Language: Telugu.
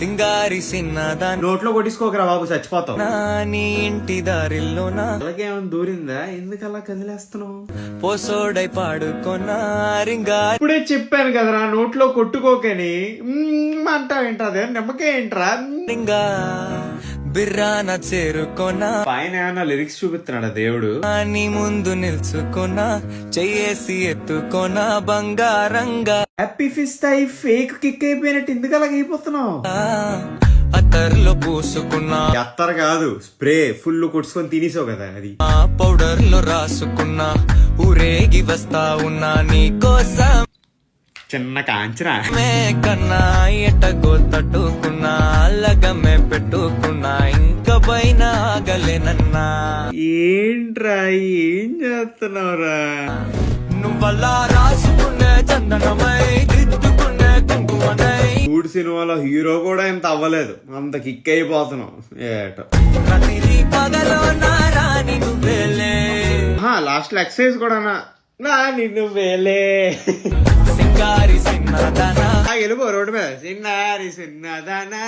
సింగారి సిన్నదా నోట్లో కొట్టించుకోకరా బాబు, చచ్చిపోతావు. నీ ఇంటి దారిల్లోనా అలాగేమన్నా దూరిందా? ఎందుకు అలా కదిలేస్తున్నావు? పోసోడై పాడుకోనా రింగా. ఇప్పుడే చెప్పాను కదరా నోట్లో కొట్టుకోకని. అంటావేంటదే నిమ్మకే ఏంట్రా? రింగా బిర్రాన చేరుకోనా. పైన ఏమన్నా లిరిక్స్ చూపిస్తున్నాడా దేవుడు? నీ ముందు నిల్చుకోనా, చెయ్యేసి ఎత్తుకోనా బంగారంగా. హ్యాపీ ఫిస్ట్ అయి ఫేక్ కిక్ అయిపోయినట్టు ఎందుకు అలాగ అయిపోతున్నావు? అత్తర్లో పూసుకున్నా, అత్తర్ కాదు స్ప్రే ఫుల్ కొట్టుకొని తినేసావు కదా అది. పౌడర్ లో రాసుకున్నా, ఊరేగి వస్తా ఉన్నా నీ కోసం. చిన్న కాంచనా కన్నా ఎట్టగో తట్టుకున్నా, లగమే పెట్టుకున్నా, ఇంకా పైన ఆగలేనన్నా. ఏంట్రా ఏం చేస్తున్నావురా? నువ్వల్లా రాసుకునే చందనమై, దిద్దుకునే కుంకుమనై. మూడు సినిమాలో హీరో కూడా ఇంత అవ్వలేదు, అంత కిక్ అయిపోతున్నావు ఏటో. ప్రతిదీ పగలో నా రాని నువ్వేలే. లాస్ట్ లో ఎక్సైజ్ కూడా నాని నువ్వేలే. సింగారి సిన్నదానా వెళ్ళిపో రోడ్డు మీద. సిన్నారి సిన్నదానా